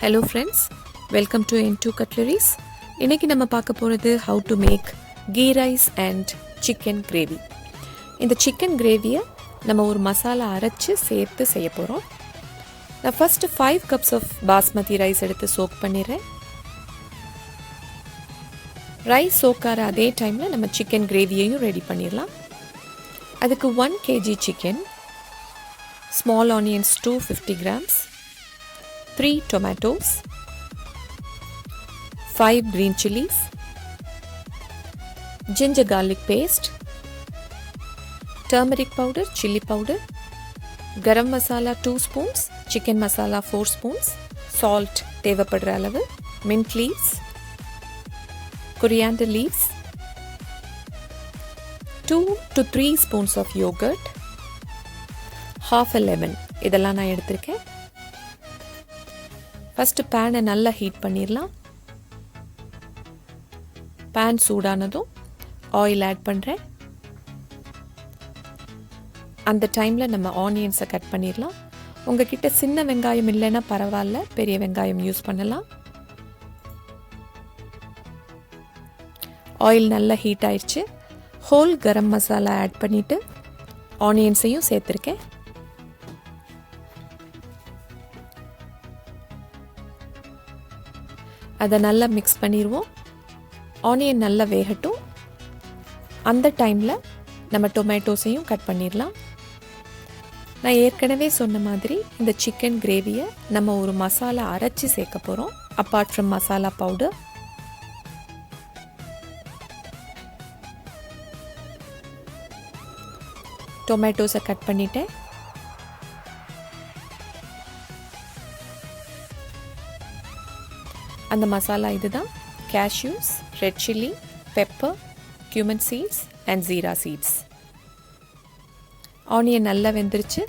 Hello friends, welcome to N2 Cutleries. இன்னைக்கு நம்ம பார்க்க போகிறது how to make ghee rice and chicken gravy. இந்த chicken கிரேவியை நம்ம ஒரு மசாலா அரைச்சு சேர்த்து செய்ய போகிறோம். நான் first 5 cups of basmati rice எடுத்து சோக் பண்ணிடுறேன். ரைஸ் சோக்கார அதே டைமில் நம்ம சிக்கன் கிரேவியையும் ரெடி பண்ணிடலாம். அதுக்கு 1 kg chicken, small onions 250 grams, 3 tomatoes, 5 green chilies, ginger garlic paste, turmeric powder, chili powder, garam masala 2 spoons, chicken masala 4 spoons, salt தேவைப்படுற அளவு, mint leaves, coriander leaves, 2 to 3 spoons of yogurt, half a lemon. இதெல்லாம் நான் எடுத்திருக்கேன். First பேனை நல்லா heat பண்ணிடலாம். Pan சூடானதும் oil add பண்ணுறேன். அந்த டைமில் நம்ம ஆனியன்ஸை கட் பண்ணிடலாம். உங்ககிட்ட சின்ன வெங்காயம் இல்லைன்னா பரவாயில்ல, பெரிய வெங்காயம் யூஸ் பண்ணலாம். ஆயில் நல்லா ஹீட் ஆயிடுச்சு. ஹோல் கரம் மசாலா ஆட் பண்ணிவிட்டு ஆனியன்ஸையும் சேர்த்துருக்கேன். அதை நல்லா மிக்ஸ் பண்ணிடுவோம். ஆனியன் நல்லா வேகட்டும். அந்த டைமில் நம்ம டொமேட்டோஸையும் கட் பண்ணிடலாம். நான் ஏற்கனவே சொன்ன மாதிரி இந்த சிக்கன் கிரேவியை நம்ம ஒரு மசாலா அரைச்சி சேர்க்க போகிறோம். Apart from masala powder. டொமேட்டோஸை கட் பண்ணிட்டேன். அந்த மசாலா இதுதான். Cashews, red chilli, pepper, cumin seeds and jeera seeds. Onion நல்லா வெந்துருச்சு.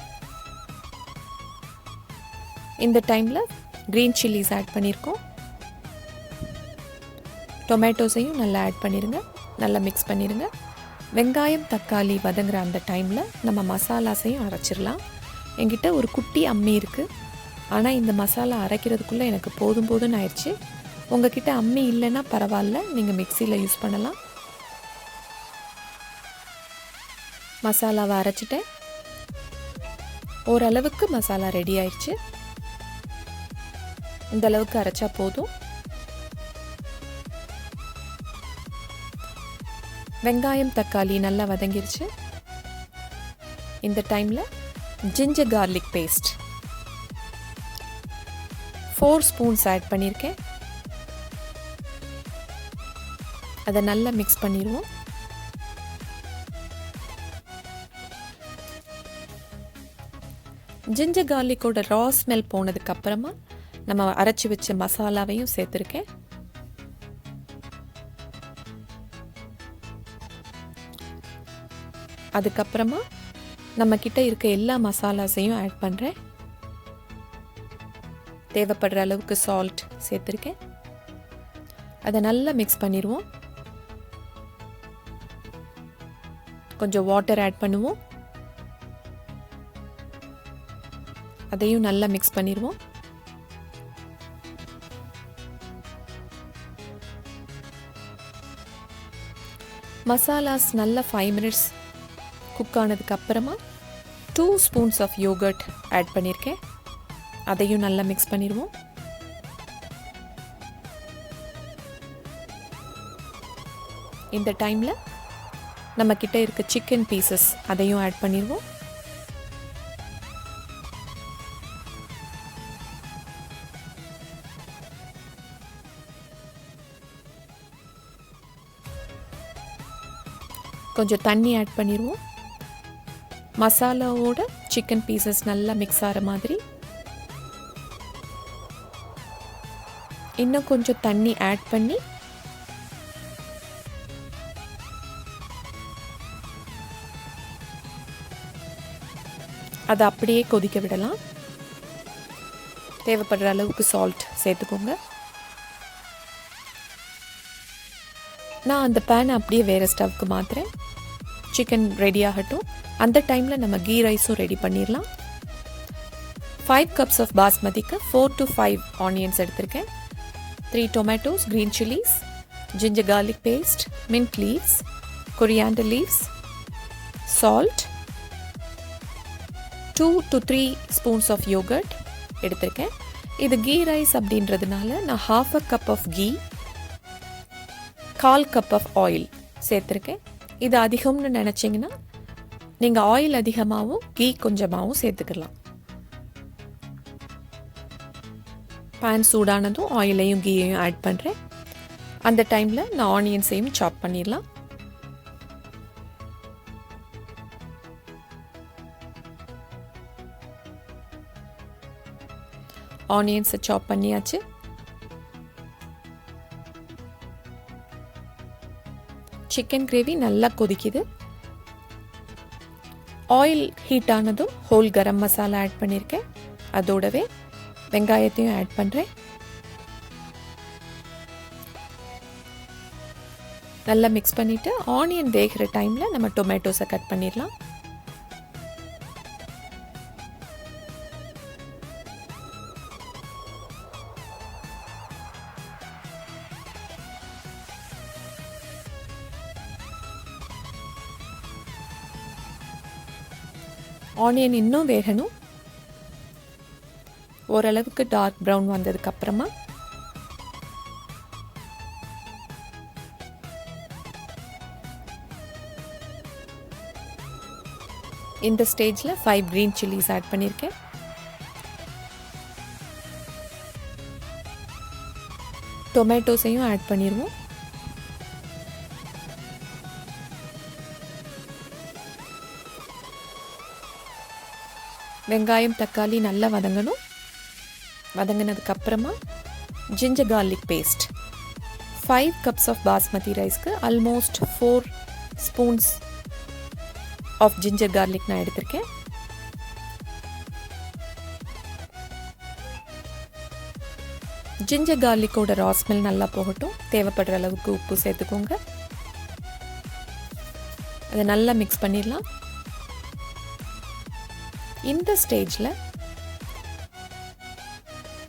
இந்த டைமில் க்ரீன் சில்லிஸ் ஆட் பண்ணியிருக்கோம். டொமேட்டோஸையும் நல்லா ஆட் பண்ணிடுங்க. நல்லா மிக்ஸ் பண்ணிடுங்க. வெங்காயம் தக்காளி வதங்குற அந்த டைமில் நம்ம மசாலாஸையும் அரைச்சிடலாம். என்கிட்ட ஒரு குட்டி அம்மி இருக்குது. ஆனால் இந்த மசாலா அரைக்கிறதுக்குள்ளே எனக்கு போதும்னு ஆயிடுச்சு. உங்ககிட்ட அம்மி இல்லைன்னா பரவாயில்ல, நீங்கள் மிக்சியில் யூஸ் பண்ணலாம். மசாலாவை அரைச்சிட்டேன். ஓரளவுக்கு மசாலா ரெடி ஆயிடுச்சு. இந்த அளவுக்கு அரைச்சா போதும். வெங்காயம் தக்காளி நல்லா வதங்கிருச்சு. இந்த டைமில் ginger garlic paste 4 spoons add பண்ணியிருக்கேன். அதை நல்லா மிக்ஸ் பண்ணிடுவோம். ஜிஞ்சர் கார்லிக்கோட ரா ஸ்மெல் போனதுக்கு அப்புறமா நம்ம அரைச்சி வச்ச மசாலாவையும் சேர்த்துருக்கேன். அதுக்கப்புறமா நம்ம கிட்ட இருக்க எல்லா மசாலாஸையும் ஆட் பண்ணுறேன். தேவைப்படுற அளவுக்கு சால்ட் சேர்த்துருக்கேன். அதை நல்லா மிக்ஸ் பண்ணிடுவோம். கொஞ்சம் வாட்டர் ஆட் பண்ணுவோம். அதையும் நல்லா மிக்ஸ் பண்ணிடுவோம். மசாலாஸ் நல்லா 5 minutes குக் ஆனதுக்கு அப்புறமா 2 ஸ்பூன்ஸ் ஆஃப் யோகர்ட் ஆட் பண்ணியிருக்கேன். அதையும் நல்லா மிக்ஸ் பண்ணிடுவோம். இந்த டைமில் நம்ம கிட்ட இருக்க சிக்கன் பீசஸ் அதையும் ஆட் பண்ணிடுவோம். கொஞ்சம் தண்ணி ஆட் பண்ணிடுவோம். மசாலாவோட சிக்கன் பீசஸ் நல்லா மிக்ஸ் ஆகிற மாதிரி. இன்னும் கொஞ்சம் தண்ணி ஆட் பண்ணி அதை அப்படியே கொதிக்க விடலாம். தேவைப்படுற அளவுக்கு சால்ட் சேர்த்துக்கோங்க. நான் அந்த பேனை அப்படியே வேறு ஸ்டவ்க்கு மாற்றுறேன். சிக்கன் ரெடி ஆகட்டும். அந்த டைமில் நம்ம கீ ரைஸும் ரெடி பண்ணிடலாம். 5 cups of பாஸ்மதிக்கு 4 to 5 ஆனியன்ஸ் எடுத்திருக்கேன். 3 tomatoes, green chilies, ginger garlic paste, mint leaves, coriander leaves, salt, 2 to 3 spoons of yogurt எடுத்திருக்கேன். இது கீ ரைஸ் அப்படின்றதுனால நான் half a cup of ghee, 1/4 cup of oil சேர்த்துருக்கேன். இது அதிகம்னு நினச்சிங்கன்னா நீங்கள் ஆயில் அதிகமாகவும் கீ கொஞ்சமாகவும் சேர்த்துக்கலாம். பேன் சூடானதும் ஆயிலையும் கீயையும் ஆட் பண்ணுறேன். அந்த டைமில் நான் ஆனியன்ஸையும் சாப் பண்ணிடலாம். ஆனியன்ஸை சாப் பண்ணியாச்சு. சிக்கன் கிரேவி நல்லா கொதிக்குது. ஆயில் ஹீட் ஆனதும் ஹோல் கரம் மசாலா ஆட் பண்ணியிருக்கேன். அதோடவே வெங்காயத்தையும் ஆட் பண்ணுறேன். நல்லா மிக்ஸ் பண்ணிவிட்டு ஆனியன் வேகிற டைமில் நம்ம டொமேட்டோஸை கட் பண்ணிடலாம். ஆனியன் இன்னும் வேகணும். ஓரளவுக்கு டார்க் ப்ரௌன் வந்ததுக்கப்புறமா இந்த ஸ்டேஜில் 5 green chilies ஆட் பண்ணியிருக்கேன். டொமேட்டோஸையும் ஆட் பண்ணிடுவோம். வெங்காயம் தக்காளி நல்லா வதங்கணும். வதங்கினதுக்கப்புறமா ginger garlic paste 5 cups of basmati ரைஸ்க்கு almost 4 spoons of ginger garlic நான் எடுத்திருக்கேன். ஜிஞ்சர் garlicோட ரா ஸ்மெல் நல்லா போகட்டும். தேவைப்படுற அளவுக்கு உப்பு சேர்த்துக்கோங்க. அதை நல்லா மிக்ஸ் பண்ணிடலாம். இந்த ஸ்டேஜில்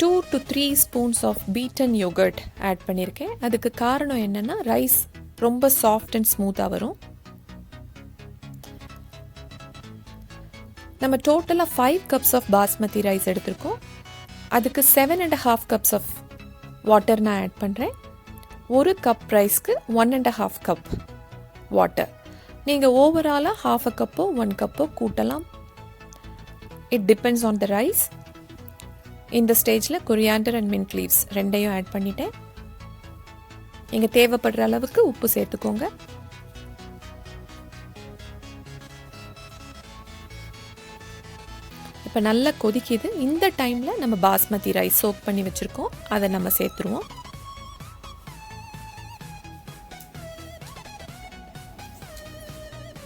2 to 3 spoons of beaten yogurt add பண்ணியிருக்கேன். அதுக்கு காரணம் என்னென்னா ரைஸ் ரொம்ப சாஃப்ட் அண்ட் ஸ்மூத்தாக வரும். நம்ம டோட்டலாக 5 cups ஆஃப் பாஸ்மதி ரைஸ் எடுத்திருக்கோம். அதுக்கு 7.5 cups ஆஃப் வாட்டர் நான் ஆட் பண்ணுறேன். ஒரு கப் ரைஸ்க்கு 1.5 cup வாட்டர். நீங்கள் ஓவராலாக 1/2 கப்போ 1 கப்போ கூட்டலாம். It depends on the rise. இந்த ஸ்டேஜில் கொரியாண்டர் அண்ட் மின்ட் லீவ்ஸ் ரெண்டையும் ஆட் பண்ணிட்டேன். நீங்கள் தேவைப்படுற அளவுக்கு உப்பு சேர்த்துக்கோங்க. இப்போ நல்லா கொதிக்குது. இந்த டைமில் நம்ம பாஸ்மதி ரைஸ் சோக் பண்ணி வச்சுருக்கோம். அதை நம்ம சேர்த்துருவோம்.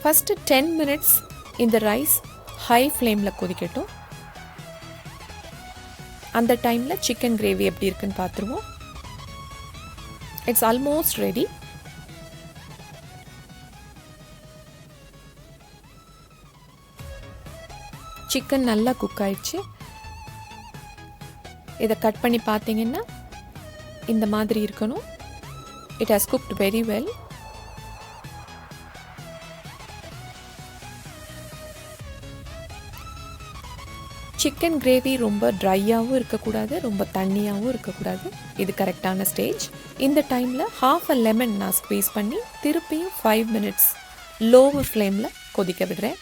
ஃபஸ்ட்டு 10 minutes இந்த ரைஸ் ஹை ஃப்ளேமில் கொதிக்கட்டும். அந்த டைமில் சிக்கன் கிரேவி எப்படி இருக்குன்னு பார்த்துருவோம். It's almost ready. சிக்கன் நல்லா குக் ஆயிடுச்சு. இதை கட் பண்ணி பார்த்தீங்கன்னா இந்த மாதிரி இருக்கணும். It has cooked very well. Chicken gravy ரொம்ப ட்ரையாகவும் இருக்கக்கூடாது, ரொம்ப தண்ணியாகவும் இருக்கக்கூடாது. இது கரெக்டான ஸ்டேஜ். இந்த டைமில் half a lemon நான் ஸ்க்வீஸ் பண்ணி திருப்பியும் 5 minutes லோவர் ஃப்ளேமில் கொதிக்க விடுறேன்.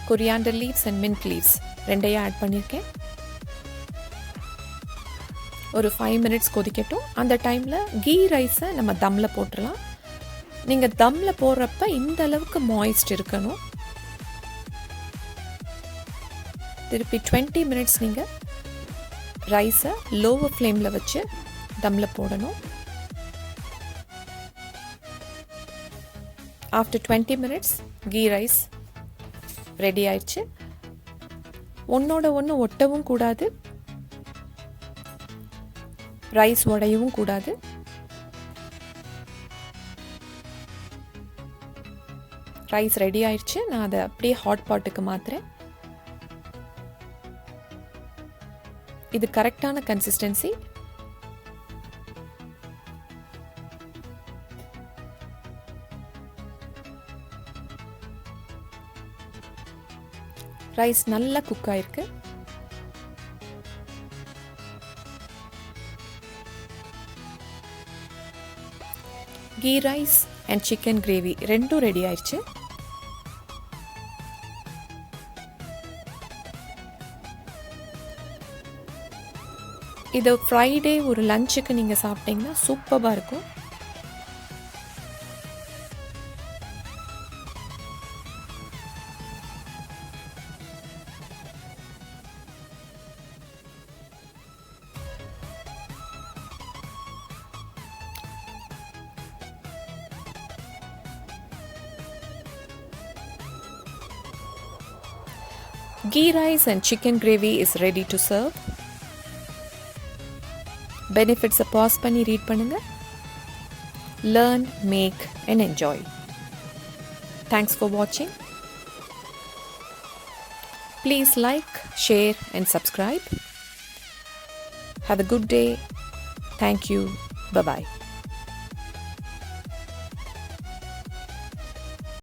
Coriander leaves and mint leaves ரெண்டையும் ஆட் பண்ணியிருக்கேன். ஒரு 5 minutes கொதிக்கட்டும். அந்த டைமில் கீ ரைஸை நம்ம தம்மில் போட்டுடலாம். நீங்கள் தம்மில் போடுறப்ப இந்த அளவுக்கு மாய்ஸ்ட் இருக்கணும். திருப்பி 20 minutes நீங்கள் ரைஸை லோவர் ஃப்ளேமில் வச்சு தம்மில் போடணும். After 20 minutes ghee rice ready ஆயிடுச்சு. ஒன்றோட ஒன்று ஒட்டவும் கூடாது, ரைஸ் உடையவும் கூடாது. ரைஸ் ரெடி ஆயிடுச்சு. நான் அதை அப்படியே ஹாட் பாட்டுக்கு மாற்றுறேன். இது கரெக்டான கன்சிஸ்டன்சி. ரைஸ் நல்லா குக் ஆயிருக்கு. Ghee rice and chicken gravy ரெண்டும் ரெடி ஆயிடுச்சு. இது ஃப்ரைடே ஒரு லஞ்சுக்கு நீங்கள் சாப்பிட்டீங்கன்னா சூப்பராக இருக்கும். Ghee rice and chicken gravy is ready to serve. Benefits pause பண்ணி read பண்ணுங்க. Learn, make and enjoy. Thanks for watching. Please like, share and subscribe. Have a good day. Thank you. Bye-bye.